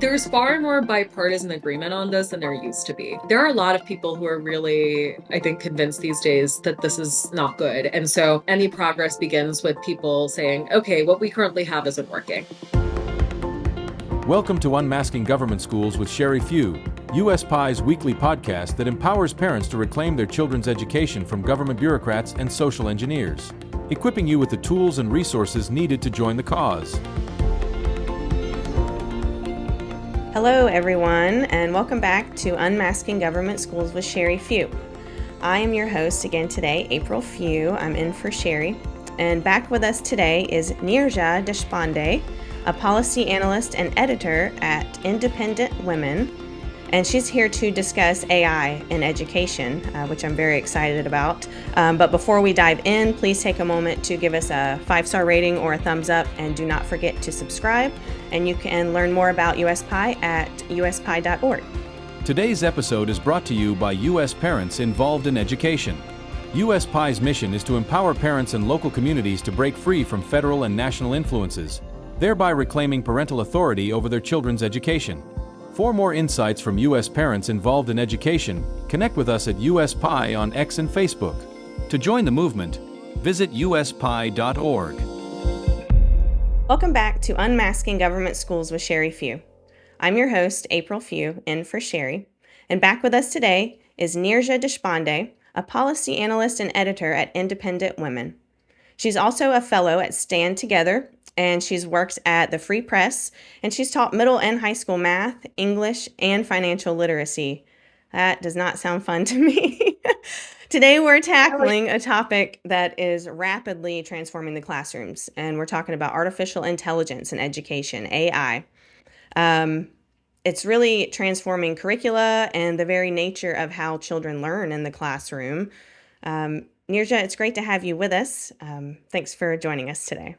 There's far more bipartisan agreement on this than there used to be. There are a lot of people who are really, I think, convinced these days that this is not good. And so any progress begins with people saying, okay, what we currently have isn't working. Welcome to Unmasking Government Schools with Sherry Few, US Pie's weekly podcast that empowers parents to reclaim their children's education from government bureaucrats and social engineers, equipping you with the tools and resources needed to join the cause. Hello, everyone, and welcome back to Unmasking Government Schools with Sherry Few. I am your host again today, April Few. I'm in for Sherry. And back with us today is Neerja Deshpande, a policy analyst and editor at Independent Women. And she's here to discuss AI in education, which I'm very excited about. But before we dive in, please take a moment to give us a 5-star rating or a thumbs up, and do not forget to subscribe. And you can learn more about US Pie at uspie.org. Today's episode is brought to you by US parents involved in education. US Pie's mission is to empower parents and local communities to break free from federal and national influences, thereby reclaiming parental authority over their children's education. For more insights from US parents involved in education, connect with us at US Pie on X and Facebook. To join the movement, visit uspie.org. Welcome back to Unmasking Government Schools with Sherry Few. I'm your host, April Few, in for Sherry. And back with us today is Neerja Deshpande, a policy analyst and editor at Independent Women. She's also a fellow at Stand Together, and she's worked at the Free Press, and she's taught middle and high school math, English, and financial literacy. That does not sound fun to me. Today we're tackling a topic that is rapidly transforming the classrooms, and we're talking about artificial intelligence in education, AI. It's really transforming curricula and the very nature of how children learn in the classroom. Neerja, it's great to have you with us. Thanks for joining us today.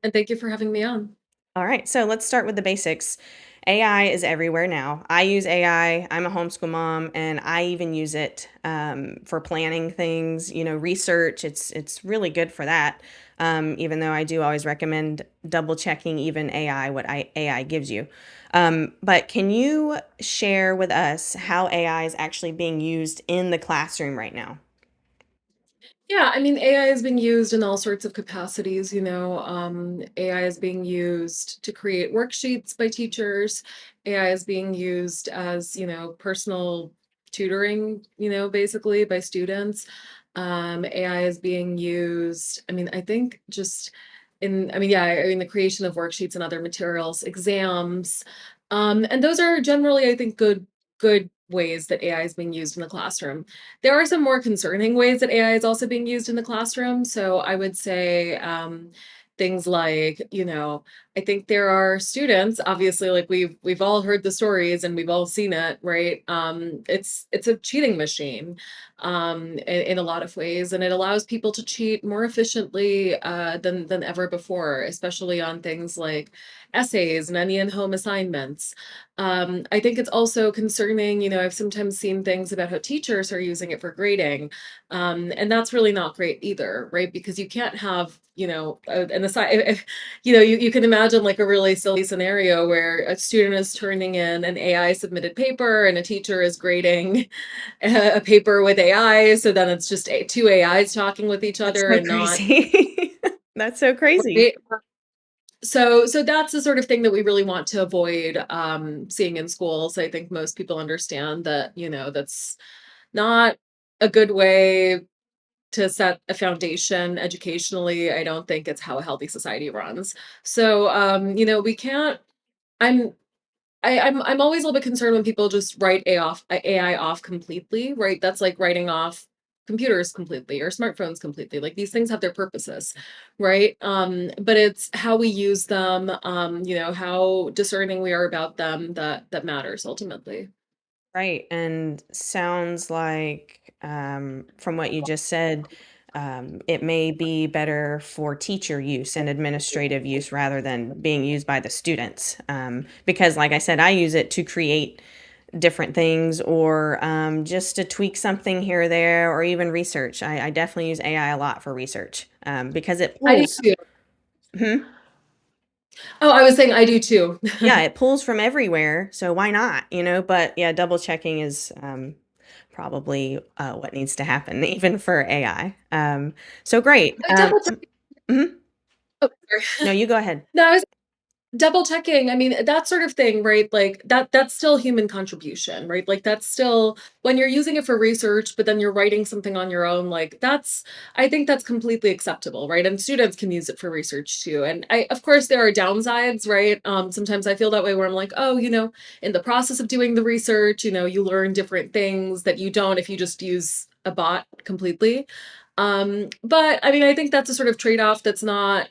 And thank you for having me on. All right, so let's start with the basics. AI is everywhere now. I use AI. I'm a homeschool mom, and I even use it for planning things, research. It's really good for that, even though I do always recommend double checking even AI, what AI gives you. But can you share with us how AI is actually being used in the classroom right now? Yeah, I mean, AI is being used in all sorts of capacities. AI is being used to create worksheets by teachers. AI is being used as, personal tutoring, basically by students. AI is being used, I mean, I think just the creation of worksheets and other materials, exams. And those are generally, I think, good ways that AI is being used in the classroom. There are some more concerning ways that AI is also being used in the classroom. So I would say things like, I think there are students, obviously, like we've all heard the stories and we've all seen it, right? It's a cheating machine in a lot of ways, and it allows people to cheat more efficiently than ever before, especially on things like essays and any in-home assignments. I think it's also concerning, I've sometimes seen things about how teachers are using it for grading. And that's really not great either, right? Because you can't have, an aside, you can imagine like a really silly scenario where a student is turning in an AI submitted paper and a teacher is grading a paper with AI. So then it's just two AIs talking with each That's other so and not, crazy. That's so crazy. right? So that's the sort of thing that we really want to avoid seeing in schools. I think most people understand that, that's not a good way to set a foundation educationally. I don't think it's how a healthy society runs. So we can't I'm I'm always a little bit concerned when people just write AI off completely, right? That's like writing off computers completely or smartphones completely. Like these things have their purposes, right? But it's how we use them, how discerning we are about them that matters ultimately. Right. And sounds like, from what you just said, it may be better for teacher use and administrative use rather than being used by the students. Because, like I said, I use it to create different things or just to tweak something here or there or even research. I definitely use AI a lot for research because it I do pulls. too. Hmm? Oh, I was saying I do too. Yeah, it pulls from everywhere, so why not, you know? But yeah, double checking is probably what needs to happen, even for AI. So great. I double check. Mhm. Oh, No, sorry. you go ahead. No, I was double checking, I mean, that sort of thing, right? Like, that's still human contribution, right? Like, that's still when you're using it for research, but then you're writing something on your own, like, that's I think that's completely acceptable, right? And students can use it for research too. And I of course, there are downsides, right? Sometimes I feel that way where I'm like, "Oh, in the process of doing the research, you learn different things that you don't if you just use a bot completely." But I mean, I think that's a sort of trade-off that's not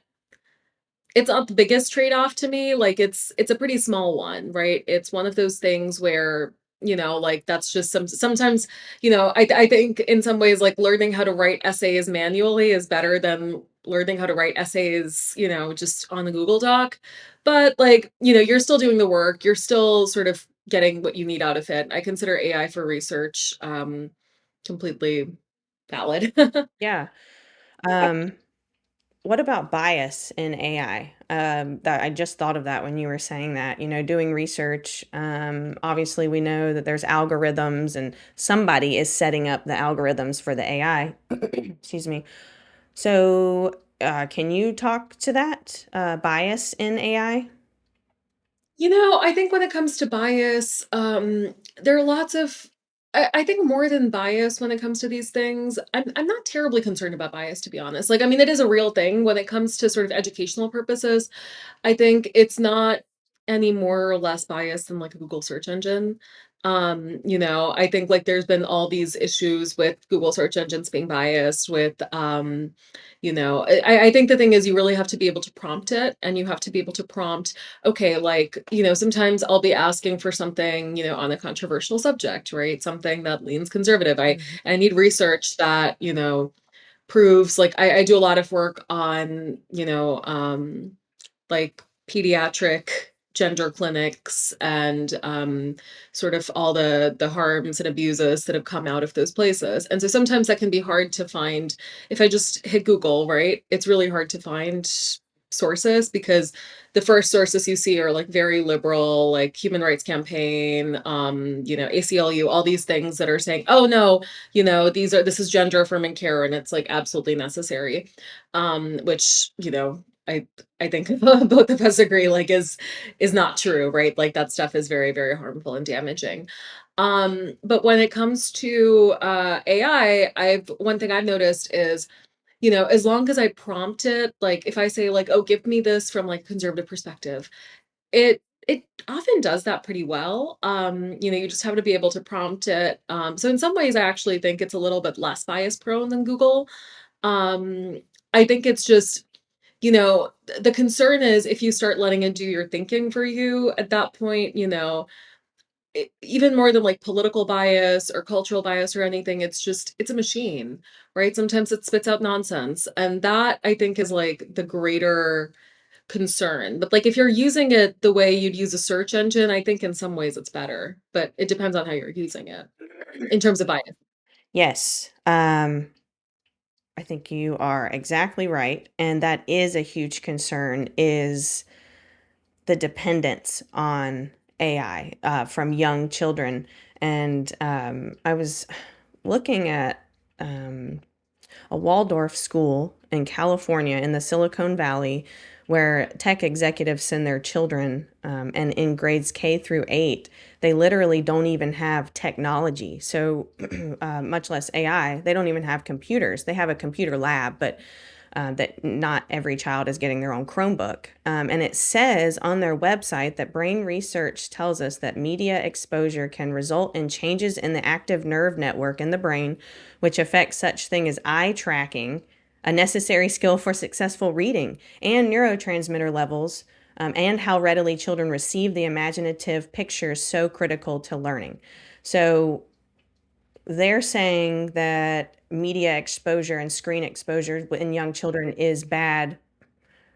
it's not the biggest trade-off to me, like, it's a pretty small one, right? It's one of those things where, like, that's just sometimes, I think in some ways, like, learning how to write essays manually is better than learning how to write essays, just on the Google Doc. But, like, you're still doing the work, you're still sort of getting what you need out of it. I consider AI for research, completely valid. Yeah. Um, what about bias in AI? That I just thought of that when you were saying that, doing research. Obviously, we know that there's algorithms and somebody is setting up the algorithms for the AI. Excuse me. So, can you talk to that bias in AI? I think when it comes to bias, there are lots of I think more than bias when it comes to these things. I'm not terribly concerned about bias, to be honest. Like, I mean, it is a real thing when it comes to sort of educational purposes. I think it's not any more or less biased than like a Google search engine. I think like there's been all these issues with Google search engines being biased with I think the thing is you really have to be able to prompt it and you have to be able to prompt, okay, like, sometimes I'll be asking for something, on a controversial subject, right? Something that leans conservative. Mhm. I need research that, proves like I do a lot of work on, like pediatric gender clinics and sort of all the harms and abuses that have come out of those places. And so sometimes that can be hard to find if I just hit Google, right? It's really hard to find sources because the first sources you see are like very liberal, like Human Rights Campaign, ACLU, all these things that are saying, oh no, this is gender affirming care and it's like absolutely necessary. Which, I think both of us agree like is not true, right? Like that stuff is very, very harmful and damaging. But when it comes to AI, I've one thing I've noticed is, as long as I prompt it, like if I say like, oh, give me this from like a conservative perspective, it often does that pretty well. You just have to be able to prompt it. So in some ways, I actually think it's a little bit less bias prone than Google. Um, I think it's just the concern is if you start letting it do your thinking for you, at that point, even more than like political bias or cultural bias or anything, it's a machine, right? Sometimes it spits out nonsense. And that I think is like the greater concern. But like if you're using it the way you'd use a search engine, I think in some ways it's better, but it depends on how you're using it in terms of bias. Yes. I think you are exactly right, and that is a huge concern is the dependence on AI from young children. And I was looking at um, a Waldorf school in California in the Silicon Valley where tech executives send their children, and in grades K through 8, they literally don't even have technology. So, much less AI, they don't even have computers. They have a computer lab, but that not every child is getting their own Chromebook. And it says on their website that brain research tells us that media exposure can result in changes in the active nerve network in the brain, which affects such thing as eye tracking, a necessary skill for successful reading, and neurotransmitter levels, and how readily children receive the imaginative pictures so critical to learning. So they're saying that media exposure and screen exposure in young children is bad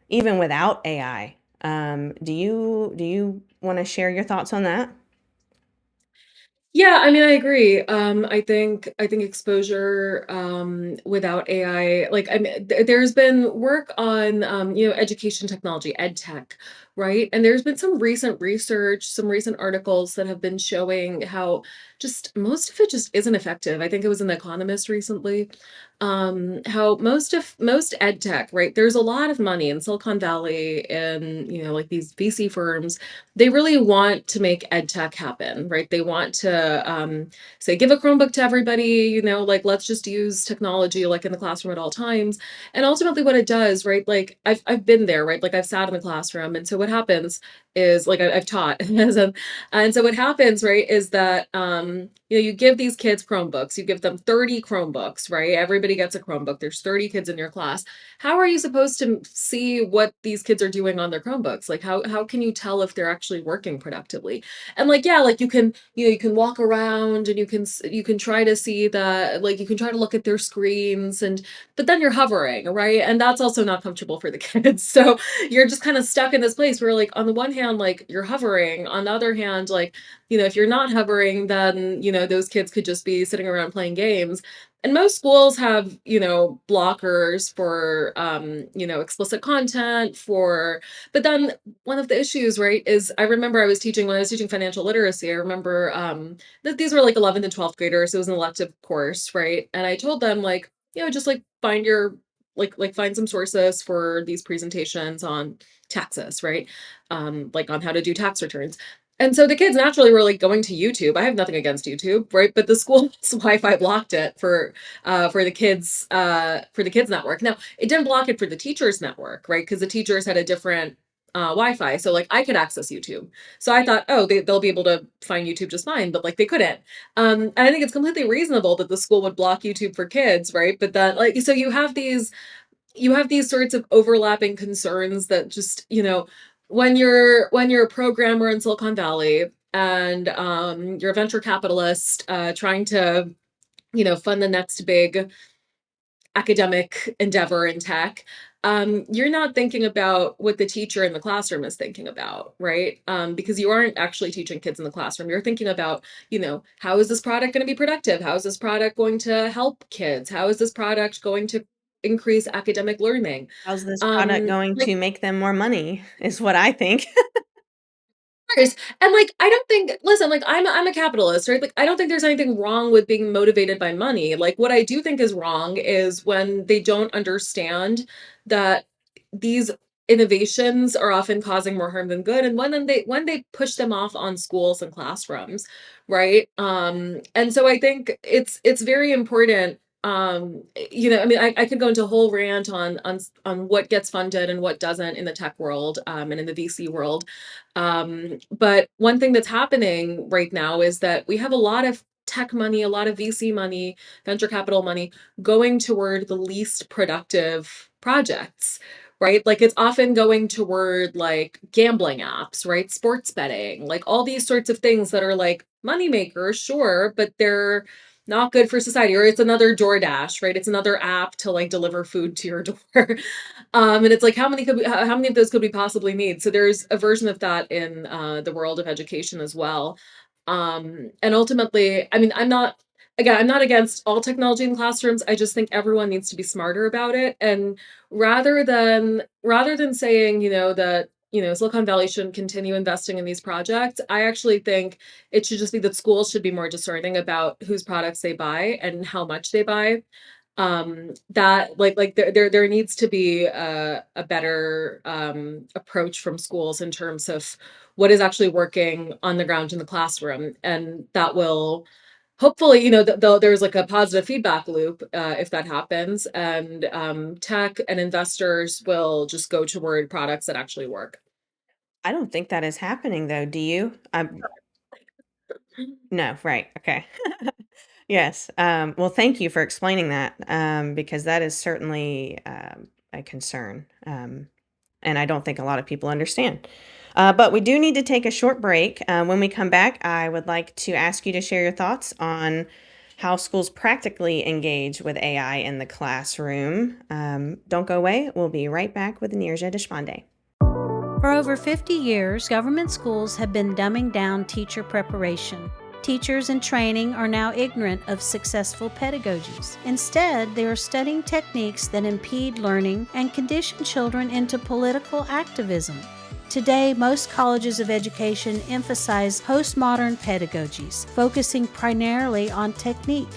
even without AI. Do you want to share your thoughts on that? Yeah, I mean, I agree. I think exposure without AI, like I mean, there's been work on education technology, ed tech, right? And there's been some recent research, some recent articles that have been showing how just most of it just isn't effective. I think it was in The Economist recently. How most ed tech, right? There's a lot of money in Silicon Valley and like these VC firms. They really want to make ed tech happen, right? They want to say, give a Chromebook to everybody, like let's just use technology like in the classroom at all times. And ultimately what it does, right? Like I've been there, right? Like I've sat in the classroom. And so what happens is like I've taught as a, and so what happens, right, is that you give these kids Chromebooks, you give them 30 Chromebooks, right? Everybody gets a Chromebook. There's 30 kids in your class. How are you supposed to see what these kids are doing on their Chromebooks? Like how can you tell if they're actually working productively? And like yeah, like you can walk around and you can try to see the like you can try to look at their screens and but then you're hovering, right? And that's also not comfortable for the kids. So you're just kind of stuck in this place where like on the one hand like you're hovering, on the other hand like if you're not hovering, then those kids could just be sitting around playing games. And most schools have blockers for explicit content for but then one of the issues, right, is I remember when I was teaching financial literacy, I remember that these were like 11th and 12th graders. It was an elective course, right? And I told them like just like find your like find some sources for these presentations on taxes, right? Like on how to do tax returns. And so the kids naturally were like going to YouTube. I have nothing against YouTube, right? But the school's Wi-Fi blocked it for the kids network. Now, it didn't block it for the teachers network, right? Because the teachers had a different Wi-Fi. So like I could access YouTube. So I thought, oh, they'll be able to find YouTube just fine, but like they couldn't. And I think it's completely reasonable that the school would block YouTube for kids, right? But then like so you have these sorts of overlapping concerns that just when you're a programmer in Silicon Valley and you're a venture capitalist trying to fund the next big academic endeavor in tech, you're not thinking about what the teacher in the classroom is thinking about, right? Because you aren't actually teaching kids in the classroom. You're thinking about, how is this product going to be productive? How is this product going to help kids? How is this product going to increase academic learning? How's this product going Like to make them more money is what I think. course. And like I don't think listen, like I'm a capitalist, right? Like I don't think there's anything wrong with being motivated by money. Like what I do think is wrong is when they don't understand that these innovations are often causing more harm than good and when they push them off on schools and classrooms, right? And so I think it's very important I mean I could go into a whole rant on what gets funded and what doesn't in the tech world and in the VC world, but one thing that's happening right now is that we have a lot of tech money, a lot of VC money, venture capital money going toward the least productive projects, right? Like it's often going toward like gambling apps, right? Sports betting, like all these sorts of things that are like money makers, sure, but they're not good for society. Or it's another DoorDash, right? It's another app to like deliver food to your door. And it's like how many of those could we possibly need? So there's a version of that in the world of education as well. And ultimately, I mean, I'm not against all technology in classrooms. I just think everyone needs to be smarter about it. And rather than saying, that Silicon Valley shouldn't continue investing in these projects, I actually think it should just be that schools should be more discerning about whose products they buy and how much they buy. That like there needs to be a better approach from schools in terms of what is actually working on the ground in the classroom, and that will hopefully there's like a positive feedback loop if that happens, and tech and investors will just go toward products that actually work. I don't think that is happening though, do you? No, right. Okay. Yes. Well, thank you for explaining that, because that is certainly a concern. And I don't think a lot of people understand. But we do need to take a short break. When we come back, I would like to ask you to share your thoughts on how schools practically engage with AI in the classroom. Don't go away. We'll be right back with Nirja Deshpande. For over 50 years, government schools have been dumbing down teacher preparation. Teachers in training are now ignorant of successful pedagogies. Instead, they are studying techniques that impede learning and condition children into political activism. Today, most colleges of education emphasize postmodern pedagogies, focusing primarily on technique.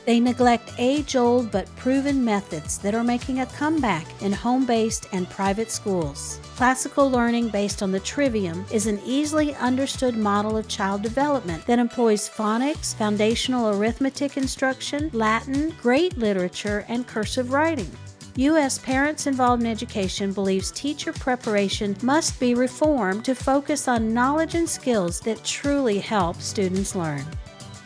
They neglect age-old but proven methods that are making a comeback in home-based and private schools. Classical learning based on the trivium is an easily understood model of child development that employs phonics, foundational arithmetic instruction, Latin, great literature, and cursive writing. U.S. Parents Involved in Education believes teacher preparation must be reformed to focus on knowledge and skills that truly help students learn.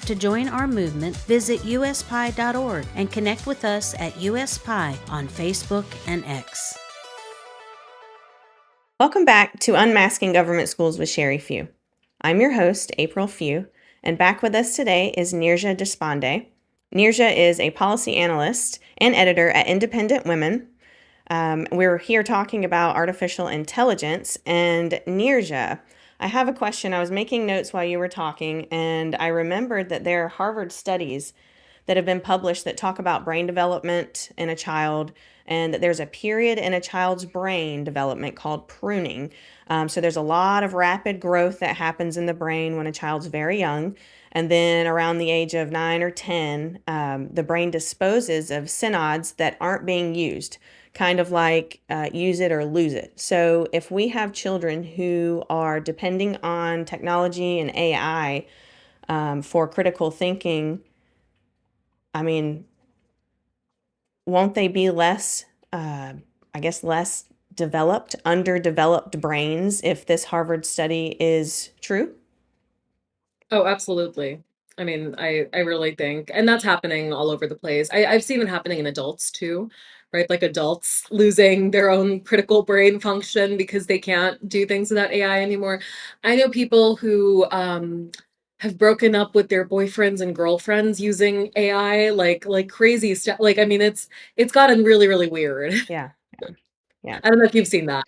To join our movement, visit uspie.org and connect with us at USPie on Facebook and X. Welcome back to Unmasking Government Schools with Sherry Few. I'm your host, April Few, and back with us today is Neerja Deshpande. Neerja is a policy analyst and editor at Independent Women. We're here talking about artificial intelligence, and Neerja, I have a question. I was making notes while you were talking, and I remembered that there are Harvard studies that have been published that talk about brain development in a child, and that there's a period in a child's brain development called pruning. So there's a lot of rapid growth that happens in the brain when a child's very young. And then around the age of 9 or 10, the brain disposes of synods that aren't being used, kind of like use it or lose it. So if we have children who are depending on technology and AI for critical thinking, I mean, won't they be less, less developed, underdeveloped brains if this Harvard study is true? Oh, absolutely. I mean, I really think, and that's happening all over the place. I've seen it happening in adults too, right? Like adults losing their own critical brain function because they can't do things without AI anymore. I know people who have broken up with their boyfriends and girlfriends using AI, like crazy stuff. Like, I mean, it's gotten really, really weird. Yeah, yeah, yeah. I don't know if you've seen that.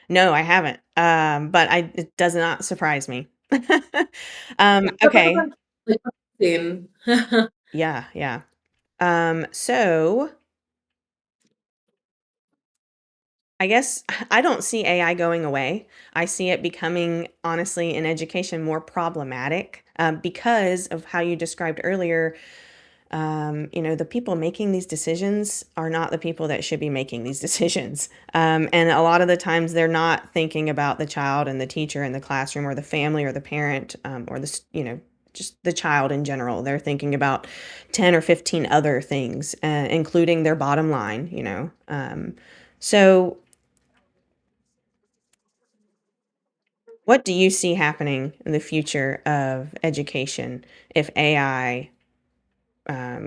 No, I haven't. But it does not surprise me. Yeah, but Okay. like, seen. Yeah, yeah. So I guess I don't see AI going away. I see it becoming, honestly, in education more problematic because of how you described earlier. The people making these decisions are not the people that should be making these decisions. And a lot of the times they're not thinking about the child and the teacher in the classroom or the family or the parent or just the child in general. They're thinking about 10 or 15 other things, including their bottom line. So what do you see happening in the future of education if AI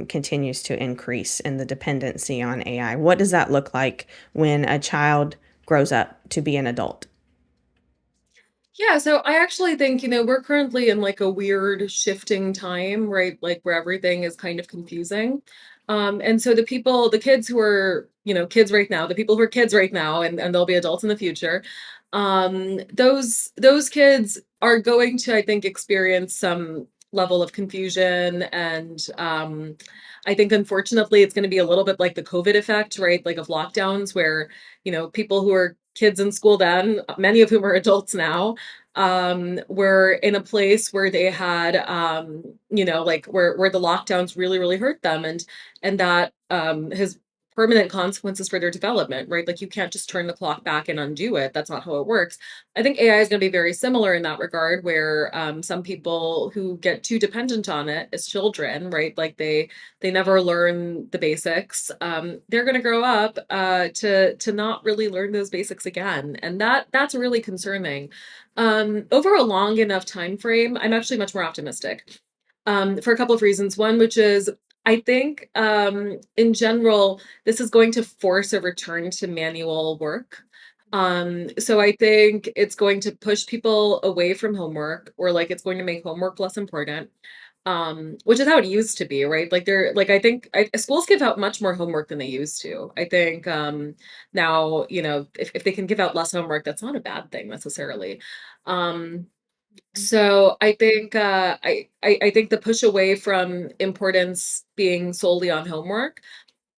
continues to increase in the dependency on AI? What does that look like when a child grows up to be an adult? Yeah, so I actually think, we're currently in like a weird shifting time, right? Like where everything is kind of confusing. And so the kids who are, kids right now, the people who are kids right now, and they'll be adults in the future, those kids are going to, I think, experience some level of confusion. And I think unfortunately it's going to be a little bit like the COVID effect, right? Like of lockdowns where, people who are kids in school then, many of whom are adults now, were in a place where they had like where the lockdowns really really hurt them, and that has permanent consequences for their development, right? Like you can't just turn the clock back and undo it. That's not how it works. I think AI is going to be very similar in that regard, where some people who get too dependent on it as children, right? Like they never learn the basics. They're going to grow up to not really learn those basics again, and that's really concerning. Over a long enough time frame, I'm actually much more optimistic for a couple of reasons. One, which is I think in general, this is going to force a return to manual work. So I think it's going to push people away from homework, or like it's going to make homework less important, which is how it used to be, right? Like I think schools give out much more homework than they used to. I think now, if they can give out less homework, that's not a bad thing necessarily. Um, So I think I think the push away from importance being solely on homework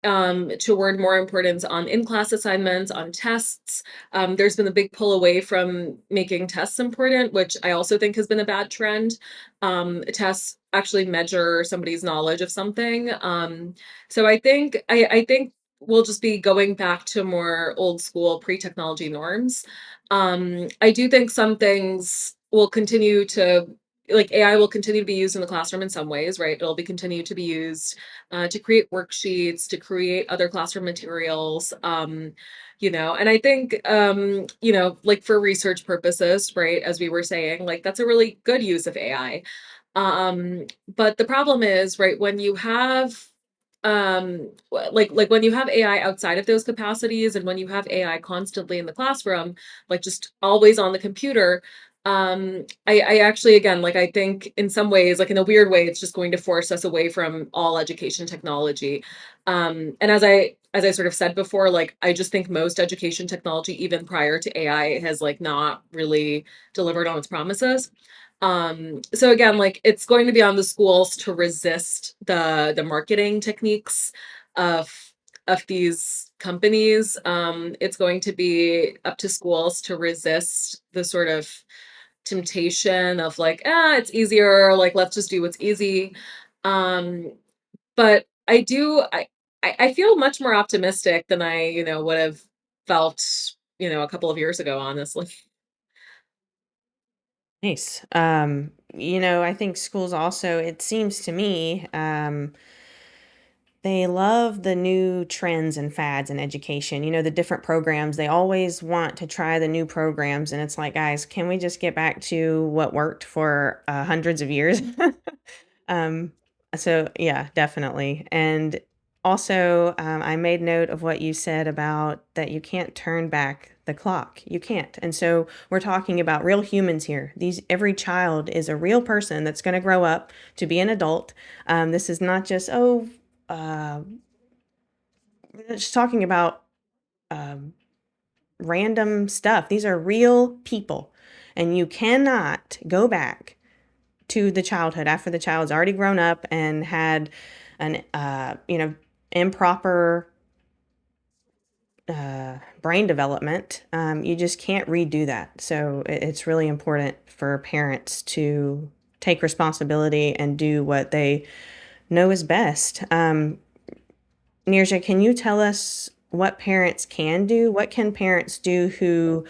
toward more importance on in-class assignments, on tests. There's been a big pull away from making tests important, which I also think has been a bad trend. Tests actually measure somebody's knowledge of something. So I think we'll just be going back to more old school pre-technology norms. I do think some things will continue to like AI will continue to be used in the classroom in some ways, right? It'll be continue to be used to create worksheets, to create other classroom materials. And I think, like for research purposes, right, as we were saying, like that's a really good use of AI. But the problem is, right, when you have like when you have AI outside of those capacities and when you have AI constantly in the classroom, like just always on the computer, I actually again like I think in some ways, like in a weird way, it's just going to force us away from all education technology. And as I sort of said before, like I just think most education technology, even prior to AI, has like not really delivered on its promises. So again, like it's going to be on the schools to resist the marketing techniques of these companies. It's going to be up to schools to resist the sort of temptation of like, it's easier, like let's just do what's easy. Um, but I feel much more optimistic than I, would have felt, a couple of years ago, honestly. Nice. I think schools also, it seems to me, they love the new trends and fads in education, the different programs. They always want to try the new programs. And it's like, guys, can we just get back to what worked for hundreds of years? um, so, yeah, definitely. And also, I made note of what you said about that you can't turn back the clock. You can't. And so we're talking about real humans here. Every child is a real person that's going to grow up to be an adult. This is not just, uh, just talking about um, random stuff. These are real people, and you cannot go back to the childhood after the child's already grown up and had an improper brain development. You just can't redo that. So it's really important for parents to take responsibility and do what they know is best. Nirja, can you tell us what parents can do? What can parents do who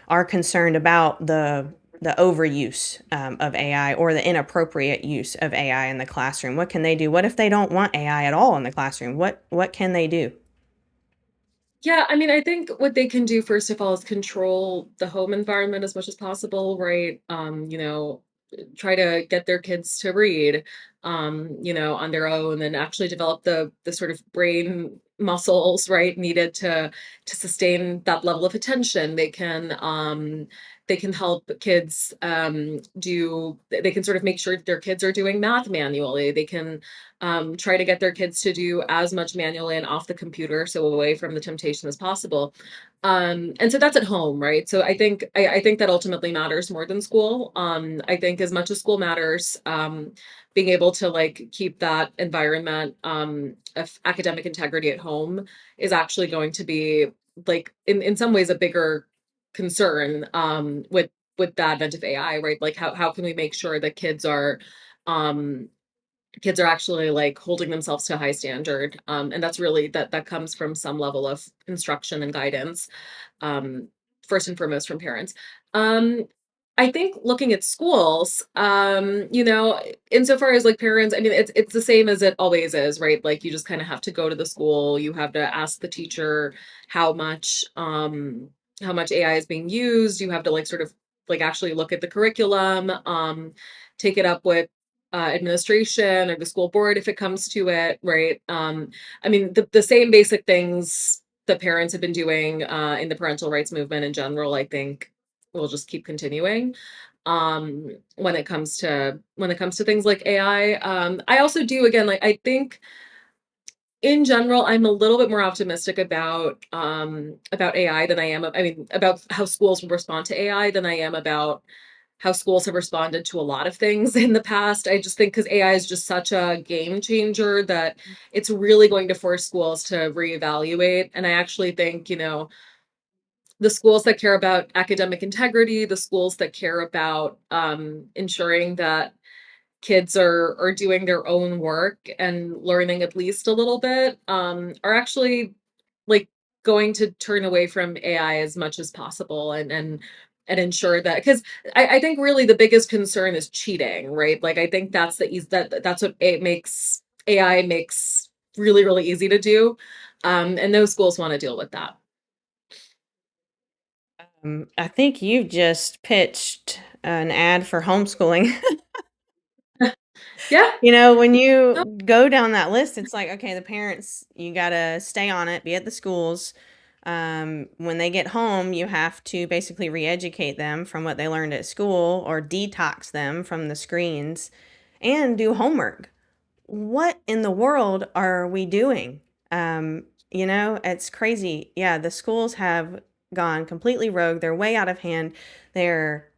are concerned about the overuse of AI or the inappropriate use of AI in the classroom? What can they do? What if they don't want AI at all in the classroom? What can they do? Yeah, I mean, I think what they can do first of all is control the home environment as much as possible, right? Try to get their kids to read, on their own and actually develop the sort of brain muscles, right, needed to sustain that level of attention. They can help kids they can sort of make sure that their kids are doing math manually. They can try to get their kids to do as much manually and off the computer, so away from the temptation as possible. And so that's at home, right? So I think that ultimately matters more than school. I think as much as school matters, being able to like keep that environment of academic integrity at home is actually going to be like in some ways a bigger concern with the advent of AI, right? Like how can we make sure that um kids are actually like holding themselves to a high standard, and that's really that comes from some level of instruction and guidance, um, first and foremost from parents. um, I think looking at schools, insofar as like parents, I mean it's the same as it always is, right? Like you just kind of have to go to the school, you have to ask the teacher how much how much AI is being used. You have to like sort of like actually look at the curriculum, take it up with administration or the school board if it comes to it, right? I mean, the same basic things the parents have been doing in the parental rights movement in general, I think will just keep continuing. When it comes to things like AI, I also do again like I think in general I'm a little bit more optimistic about AI than I am. I mean, about how schools will respond to AI than I am about how schools have responded to a lot of things in the past. I just think because AI is just such a game changer that it's really going to force schools to reevaluate. And I actually think, the schools that care about academic integrity, the schools that care about ensuring that kids are doing their own work and learning at least a little bit, are actually like going to turn away from AI as much as possible and ensure that, because I think really the biggest concern is cheating, right? Like I think that's that's what it makes AI makes really, really easy to do. And those schools want to deal with that. I think you just pitched an ad for homeschooling. Yeah. When No, you go down that list, it's like, okay, the parents, you got to stay on it, be at the schools. When they get home, you have to basically re educate them from what they learned at school or detox them from the screens and do homework. What in the world are we doing? It's crazy. Yeah, the schools have gone completely rogue. They're way out of hand. They're,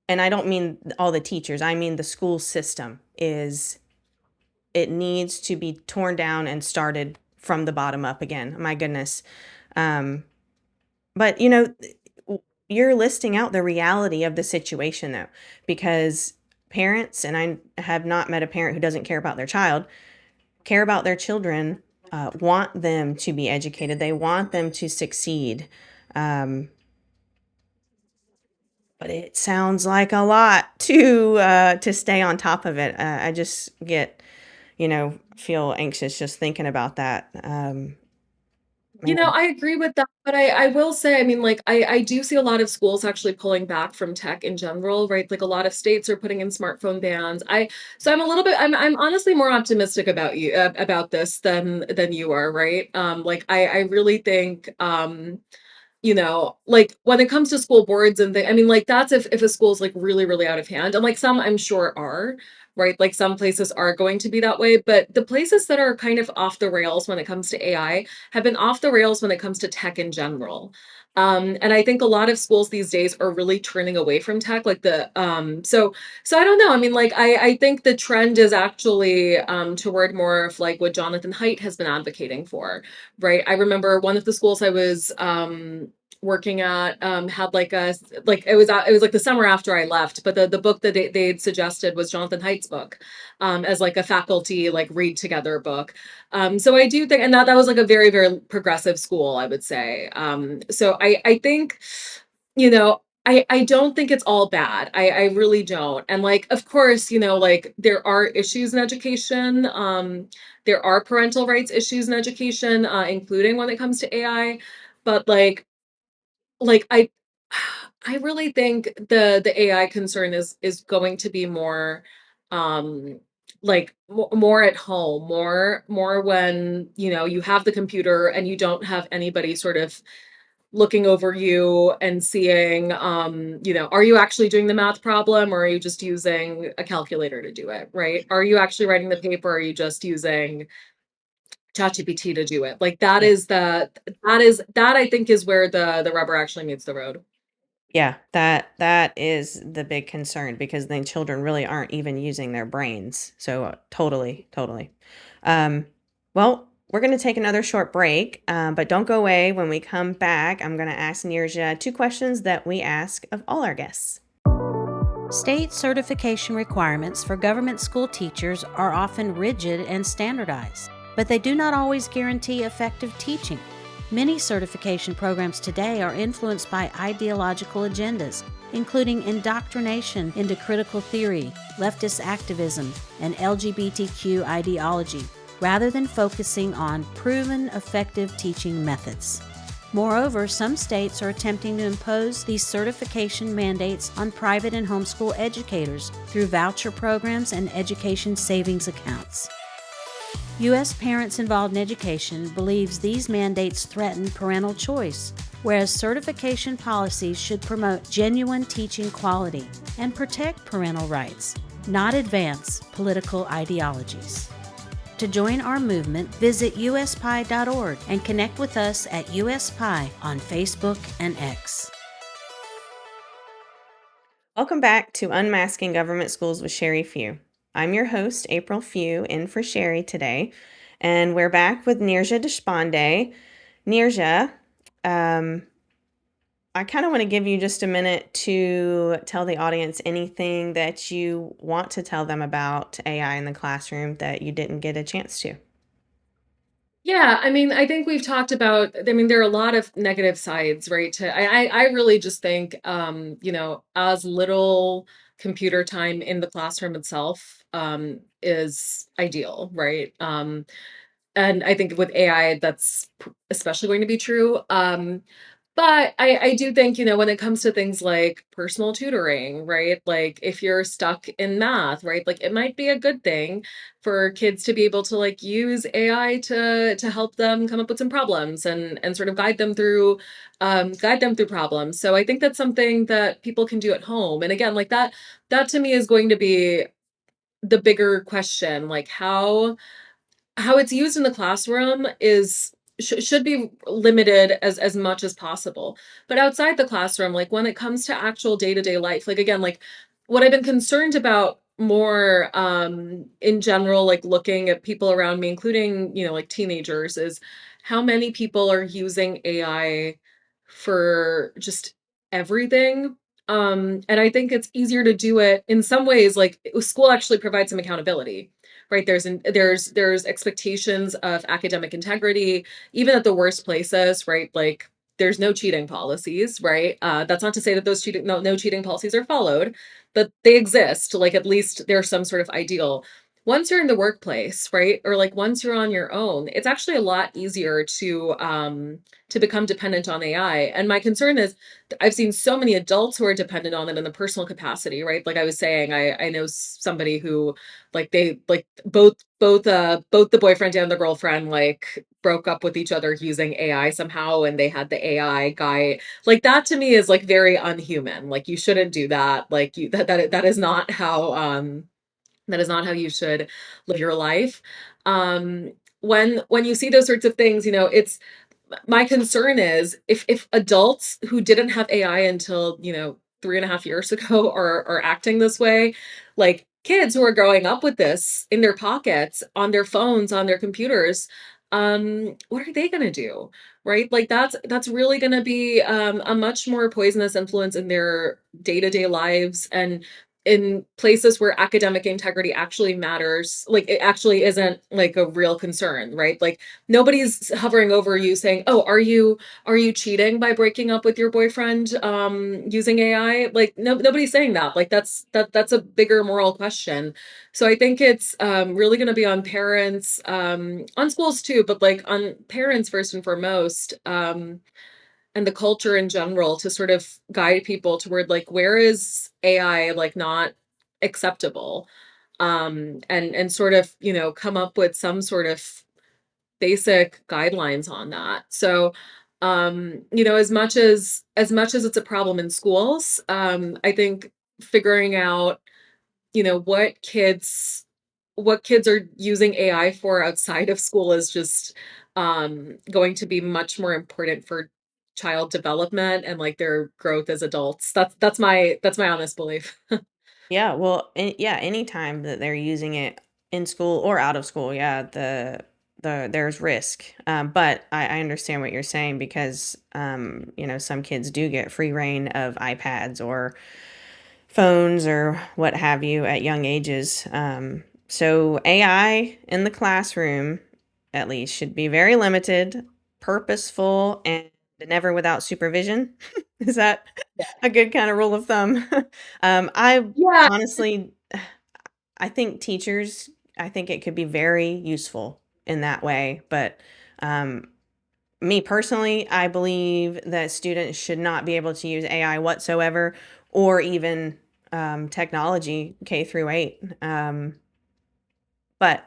and I don't mean all the teachers, I mean the school system it needs to be torn down and started from the bottom up again. My goodness. Um, but you're listing out the reality of the situation though, because parents, and I have not met a parent who doesn't care about their child, care about their children, want them to be educated. They want them to succeed. Um, but it sounds like a lot to stay on top of it. I just get, feel anxious just thinking about that. Man. I agree with that, but I will say, I mean, like, I do see a lot of schools actually pulling back from tech in general, right? Like a lot of states are putting in smartphone bans. So I'm a little bit, I'm honestly more optimistic about about this than you are, right? Like I really think, like when it comes to school boards and I mean, like that's if a school's like really, really out of hand. And like some I'm sure are, right? Like some places are going to be that way. But the places that are kind of off the rails when it comes to AI have been off the rails when it comes to tech in general. And I think a lot of schools these days are really turning away from tech. Like so I don't know. I mean, like I think the trend is actually toward more of like what Jonathan Haidt has been advocating for, right? I remember one of the schools I was working at had like it was like the summer after I left, but the book that they'd suggested was Jonathan Haidt's book, as like a faculty like read together book. So I do think, and that was like a very, very progressive school, I would say. So I think, I don't think it's all bad. I really don't. And like, of course, like there are issues in education. There are parental rights issues in education, including when it comes to AI. But like I really think the AI concern is going to be more like more at home, more when you have the computer and you don't have anybody sort of looking over you and seeing are you actually doing the math problem, or are you just using a calculator to do it, right? Are you actually writing the paper, or are you just using ChatGPT to do it? Like Yeah. that I think is where the rubber actually meets the road. Yeah, that is the big concern because then children really aren't even using their brains. So totally, totally. Um, well, we're going to take another short break, but don't go away. When we come back, I'm going to ask Nirja two questions that we ask of all our guests. State certification requirements for government school teachers are often rigid and standardized, but they do not always guarantee effective teaching. Many certification programs today are influenced by ideological agendas, including indoctrination into critical theory, leftist activism, and LGBTQ ideology, rather than focusing on proven effective teaching methods. Moreover, some states are attempting to impose these certification mandates on private and homeschool educators through voucher programs and education savings accounts. U.S. Parents Involved in Education believes these mandates threaten parental choice, whereas certification policies should promote genuine teaching quality and protect parental rights, not advance political ideologies. To join our movement, visit uspie.org and connect with us at USPie on Facebook and X. Welcome back to Unmasking Government Schools with Sherry Few. I'm your host, April Few, in for Sherry today, and we're back with Nirja Deshpande. Nirja, um, I kind of want to give you just a minute to tell the audience anything that you want to tell them about AI in the classroom that you didn't get a chance to. Yeah, I mean, I think we've talked about, I mean, there are a lot of negative sides, right? I really just think, as little computer time in the classroom itself, is ideal, right? And I think with AI, that's especially going to be true. But I do think, when it comes to things like personal tutoring, right? Like if you're stuck in math, right? Like it might be a good thing for kids to be able to like use AI to help them come up with some problems and sort of guide them through problems. So I think that's something that people can do at home. And again, like that to me is going to be the bigger question, like how it's used in the classroom is should be limited as much as possible. But outside the classroom, like when it comes to actual day-to-day life, like again, like what I've been concerned about more in general, like looking at people around me, including, like teenagers, is how many people are using AI for just everything. And I think it's easier to do it in some ways, like school actually provides some accountability, right? There's expectations of academic integrity, even at the worst places, right? Like there's no cheating policies, right? That's not to say that those no cheating policies are followed, but they exist. Like at least there's some sort of ideal. Once you're in the workplace, right, or like once you're on your own, it's actually a lot easier to become dependent on AI. And my concern is I've seen so many adults who are dependent on it in the personal capacity, right? Like I was saying, I know somebody who like they like both the boyfriend and the girlfriend like broke up with each other using AI somehow, and they had the AI guy. Like that to me is like very unhuman. Like you shouldn't do that. Like that is not how that is not how you should live your life. When you see those sorts of things, it's my concern is if adults who didn't have AI until, 3.5 years ago are acting this way, like kids who are growing up with this in their pockets, on their phones, on their computers, what are they gonna do? Right? Like that's really gonna be a much more poisonous influence in their day-to-day lives and in places where academic integrity actually matters. Like it actually isn't like a real concern, right? Like nobody's hovering over you saying, "Oh, are you cheating by breaking up with your boyfriend using AI?" Like nobody's saying that. Like that's a bigger moral question. So I think it's really going to be on parents, on schools too, but like on parents first and foremost, and the culture in general to sort of guide people toward like where is AI like not acceptable, and sort of come up with some sort of basic guidelines on that. So, as much as it's a problem in schools, I think figuring out, what kids are using AI for outside of school is just going to be much more important for child development and like their growth as adults. That's my honest belief. Yeah, well, yeah, anytime that they're using it in school or out of school, yeah, there's risk. But I understand what you're saying because some kids do get free reign of iPads or phones or what have you at young ages. So AI in the classroom, at least, should be very limited, purposeful, and never without supervision. Is that a good kind of rule of thumb? I Yeah. honestly, I think teachers, I think it could be very useful in that way. But um, me personally, I believe that students should not be able to use AI whatsoever or even technology K through 8. But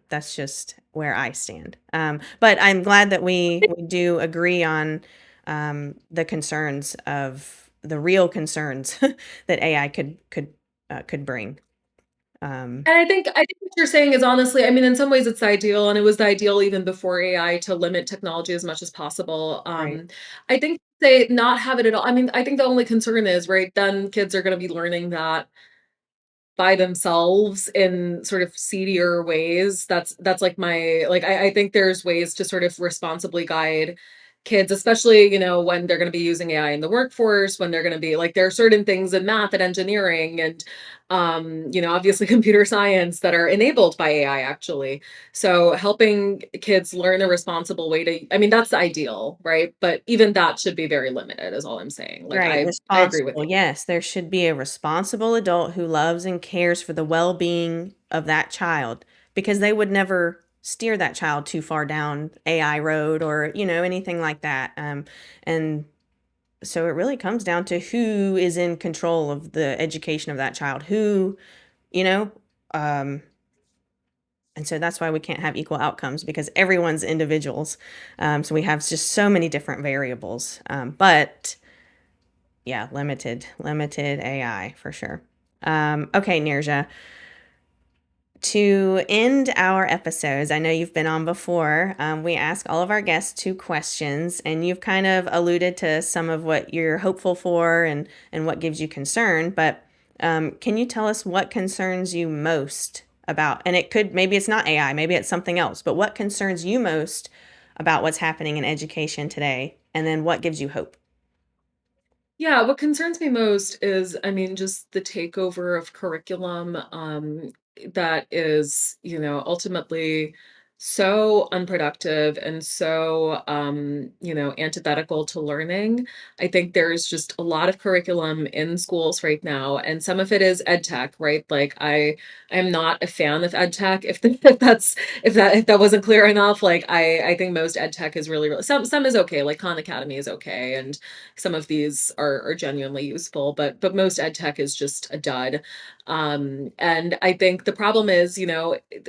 that's just where I stand. But I'm glad that we do agree on the concerns of the real concerns that AI could bring. Um, And I think what you're saying is honestly, I mean, in some ways it's ideal, and it was the ideal even before AI to limit technology as much as possible. right. I think say not have it at all. I mean, I think the only concern is, right, then kids are gonna be learning that by themselves in sort of seedier ways. That's like my like I think there's ways to sort of responsibly guide kids, especially, when they're gonna be using AI in the workforce, when they're gonna be like there are certain things in math and engineering and obviously computer science that are enabled by AI actually. So helping kids learn a responsible way to, I mean, that's the ideal, right? But even that should be very limited, is all I'm saying. Like Right, I agree with responsible. you. Yes, there should be a responsible adult who loves and cares for the well-being of that child because they would never steer that child too far down AI road or, anything like that. And so it really comes down to who is in control of the education of that child, you know, um, and so that's why we can't have equal outcomes because everyone's individuals. So we have just so many different variables. But yeah, limited AI for sure. Okay, Nirja, to end our episodes, I know you've been on before. We ask all of our guests two questions, and you've kind of alluded to some of what you're hopeful for and what gives you concern. But can you tell us what concerns you most about? And it could, maybe it's not AI, maybe it's something else, but what concerns you most about what's happening in education today? And then what gives you hope? Yeah, what concerns me most is, I mean, just the takeover of curriculum, that is, ultimately so unproductive and so, antithetical to learning. I think there's just a lot of curriculum in schools right now, and some of it is ed tech, right? Like I am not a fan of ed tech. If that wasn't clear enough, like I think most ed tech is really some is okay, like Khan Academy is okay, and some of these are genuinely useful, but most ed tech is just a dud. And I think the problem is,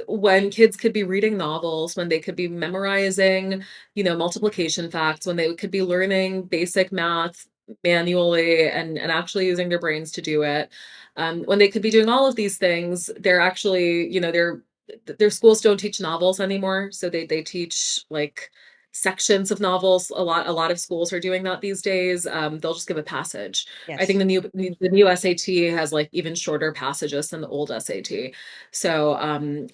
when kids could be reading novels, when they could be memorizing, multiplication facts, when they could be learning basic math manually and actually using their brains to do it, when they could be doing all of these things, they're actually, their schools don't teach novels anymore, so they teach like sections of novels. A lot of schools are doing that these days. They'll just give a passage. I think Yes. the new SAT has like even shorter passages than the old SAT. So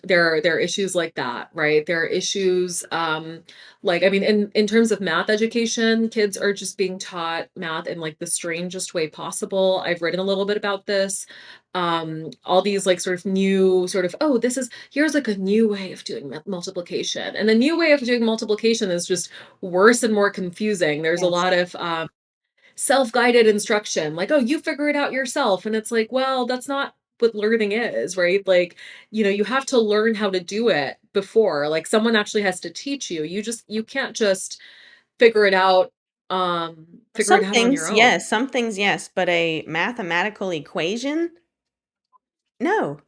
there are issues like that, right? There are issues like, I mean, in terms of math education, kids are just being taught math in like the strangest way possible. I've written a little bit about this. All these like sort of new sort of, oh, here's like a new way of doing multiplication, and the new way of doing multiplication is just worse and more confusing. There's a Yes. lot of self-guided instruction, like, oh, you figure it out yourself, and it's like, well, that's not what learning is, right? Like, you have to learn how to do it before, like someone actually has to teach you. You can't just figure it out figure it Some out on your things, own. yes, some things, yes, but a mathematical equation? No.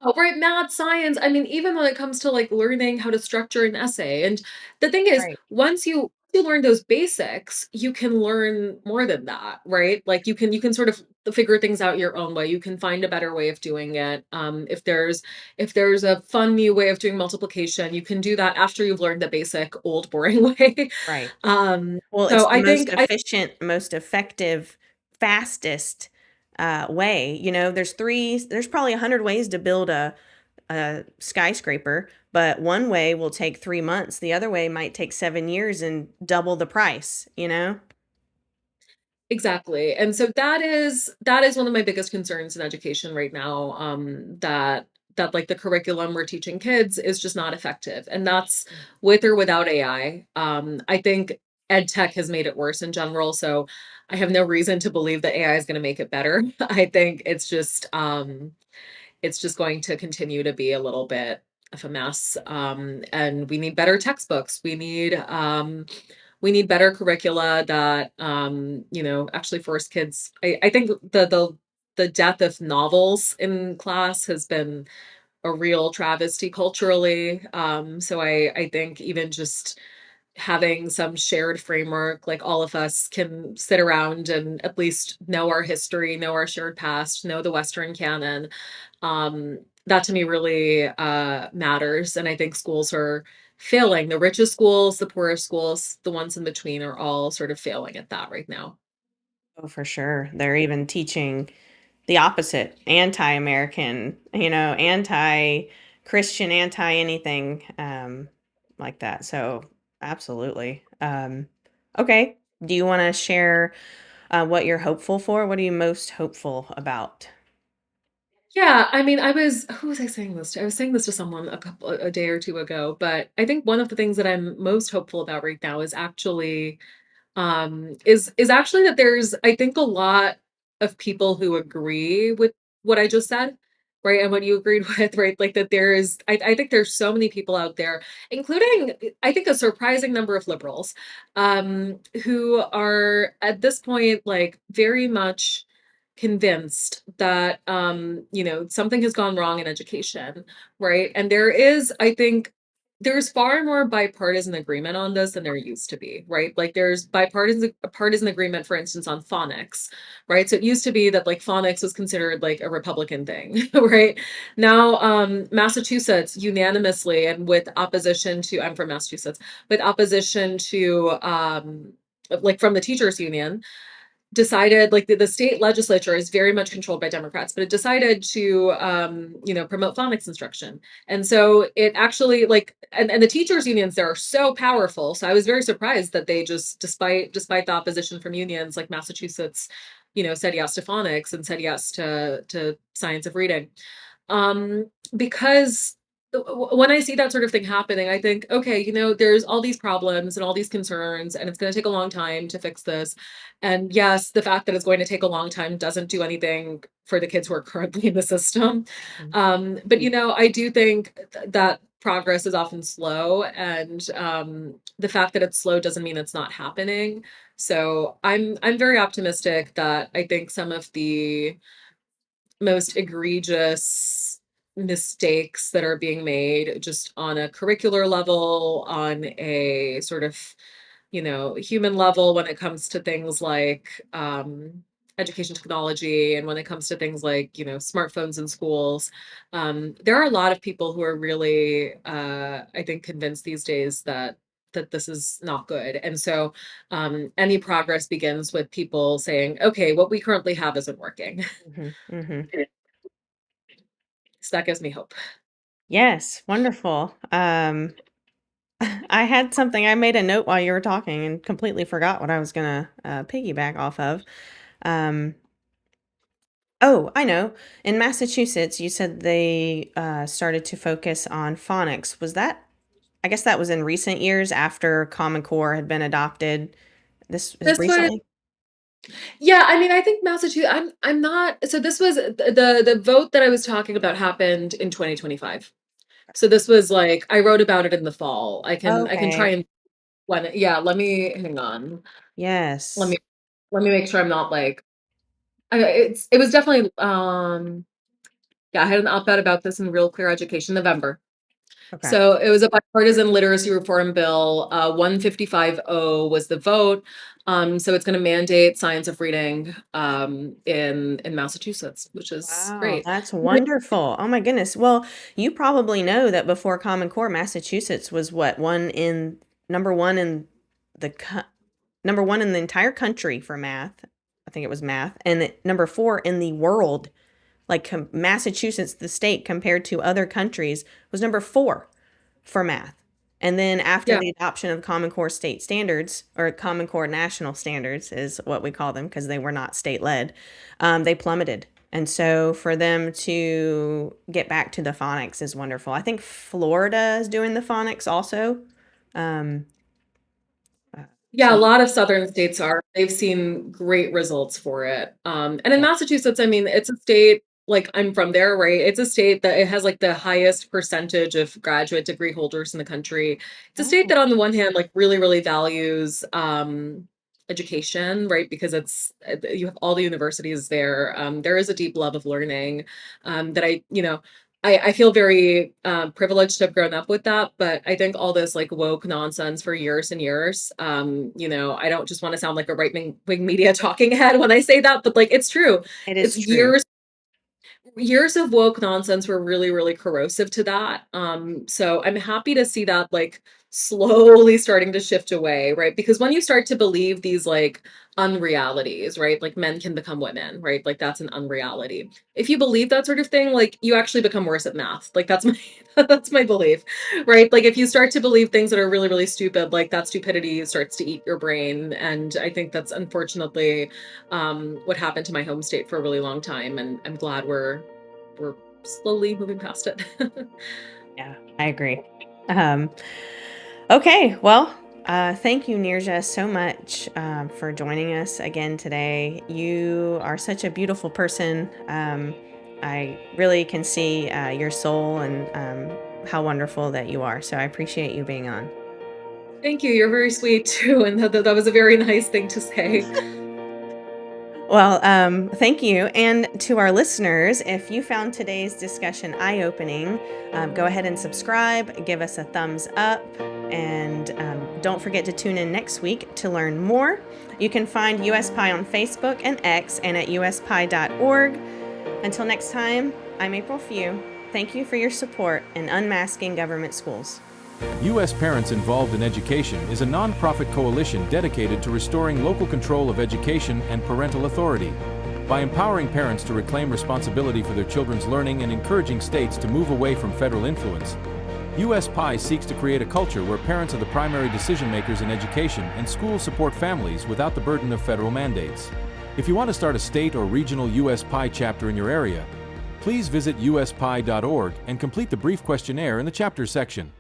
Oh, right, math, science. I mean, even when it comes to like learning how to structure an essay. And the thing is, Right, once you learn those basics, you can learn more than that, right? Like you can sort of figure things out your own way. You can find a better way of doing it. If there's a fun new way of doing multiplication, you can do that after you've learned the basic old boring way. right. Um, Well, it's so the I most think I efficient, most effective, fastest, way. There's probably 100 ways to build a skyscraper, but one way will take 3 months, the other way might take 7 years and double the price, you know? Exactly. And so that is one of my biggest concerns in education right now, that like the curriculum we're teaching kids is just not effective. And that's with or without AI. I think ed tech has made it worse in general. So I have no reason to believe that AI is going to make it better. I think it's just going to continue to be a little bit of a mess. And we need better textbooks. We need better curricula that actually force kids. I think the death of novels in class has been a real travesty culturally. So I think even just having some shared framework, like all of us can sit around and at least know our history, know our shared past, know the Western canon. That to me really matters. And I think schools are failing. The richest schools, the poorest schools, the ones in between are all sort of failing at that right now. Oh, for sure. They're even teaching the opposite, anti-American, anti-Christian, anti-anything like that. So, absolutely. Okay. Do you want to share what you're hopeful for? What are you most hopeful about? Yeah, I mean, who was I saying this to? I was saying this to someone a day or two ago, but I think one of the things that I'm most hopeful about right now is actually is actually that there's, I think, a lot of people who agree with what I just said, right? And what you agreed with, right? Like that there is, I think there's so many people out there, including, I think, a surprising number of liberals, who are at this point, like, very much convinced that, something has gone wrong in education, right? And there is, I think, there's far more bipartisan agreement on this than there used to be, right? Like there's bipartisan agreement, for instance, on phonics, right? So it used to be that like phonics was considered like a Republican thing, right? Now, Massachusetts unanimously and with opposition to, I'm from Massachusetts, with opposition to, like from the teachers union, decided, like the state legislature is very much controlled by Democrats, but it decided to, promote phonics instruction. And so it actually, like, and the teachers unions there are so powerful. So I was very surprised that they just, despite the opposition from unions like Massachusetts, said yes to phonics and said yes to science of reading. Because when I see that sort of thing happening, I think, okay, there's all these problems and all these concerns, and it's going to take a long time to fix this. And yes, the fact that it's going to take a long time doesn't do anything for the kids who are currently in the system. Mhm. But I do think that progress is often slow, and the fact that it's slow doesn't mean it's not happening. So I'm very optimistic that I think some of the most egregious mistakes that are being made just on a curricular level, on a sort of, human level when it comes to things like education technology and when it comes to things like, smartphones in schools. There are a lot of people who are really, I think, convinced these days that this is not good. And so any progress begins with people saying, okay, what we currently have isn't working. Mhm, mhm. So that gives me hope. Yes, wonderful. I had something I made a note while you were talking and completely forgot what I was gonna, piggyback off of. Um, oh, I know. In Massachusetts, you said they, started to focus on phonics. Was that I guess that was in recent years after Common Core had been adopted. This is This was, recently? yeah, I mean, I think Massachusetts, I'm not, so this was the vote that I was talking about happened in 2025. So this was like, I wrote about it in the fall. I can try Okay. and when, yeah, let me hang on. Let Yes. me let me make sure I'm not like, it was definitely, yeah, I had an op-ed about this in Real Clear Education, November. Okay. So it was a bipartisan literacy reform bill. 155-0 was the vote. So it's going to mandate science of reading in Massachusetts, which is Wow, great. that's wonderful. Oh my goodness. Well, you probably know that before Common Core, Massachusetts was what, number one in the number one in the entire country for math. I think it was math, and number four in the world. Like Massachusetts, the state compared to other countries, was number four for math. And then after Yeah, the adoption of Common Core state standards, or Common Core national standards is what we call them because they were not state led, they plummeted. And so for them to get back to the phonics is wonderful. I think Florida is doing the phonics also. Um, yeah, a so, lot of southern states are. They've seen great results for it. And in yeah. Massachusetts, I mean, it's a state, like I'm from there, right? It's a state that it has like the highest percentage of graduate degree holders in the country. It's a state Oh, that on the one hand, like really, really values education, right? Because you have all the universities there. There is a deep love of learning that I feel very privileged to have grown up with that, but I think all this like woke nonsense for years and years, I don't just want to sound like a right wing media talking head when I say that, but like it's true. it It's is true. years, years of woke nonsense were really, really corrosive to that. So I'm happy to see that like slowly starting to shift away, right? Because when you start to believe these like unrealities, right? Like men can become women, right? Like that's an unreality. If you believe that sort of thing, like you actually become worse at math. Like that's my that's my belief, right? Like if you start to believe things that are really, really stupid, like that stupidity starts to eat your brain. And I think that's unfortunately what happened to my home state for a really long time. And I'm glad we're slowly moving past it. Yeah, I agree. Um, okay, well, thank you, Nirja, so much for joining us again today. You are such a beautiful person. I really can see your soul and how wonderful that you are. So I appreciate you being on. Thank you. You're very sweet too. And that was a very nice thing to say. Well, thank you. And to our listeners, if you found today's discussion eye-opening, go ahead and subscribe, give us a thumbs up, and don't forget to tune in next week to learn more. You can find US Pie on Facebook and X and at uspie.org. Until next time, I'm April Few. Thank you for your support in unmasking government schools. U.S. Parents Involved in Education is a nonprofit coalition dedicated to restoring local control of education and parental authority. By empowering parents to reclaim responsibility for their children's learning and encouraging states to move away from federal influence, U.S. PIE seeks to create a culture where parents are the primary decision makers in education and schools support families without the burden of federal mandates. If you want to start a state or regional U.S. PIE chapter in your area, please visit uspie.org and complete the brief questionnaire in the chapters section.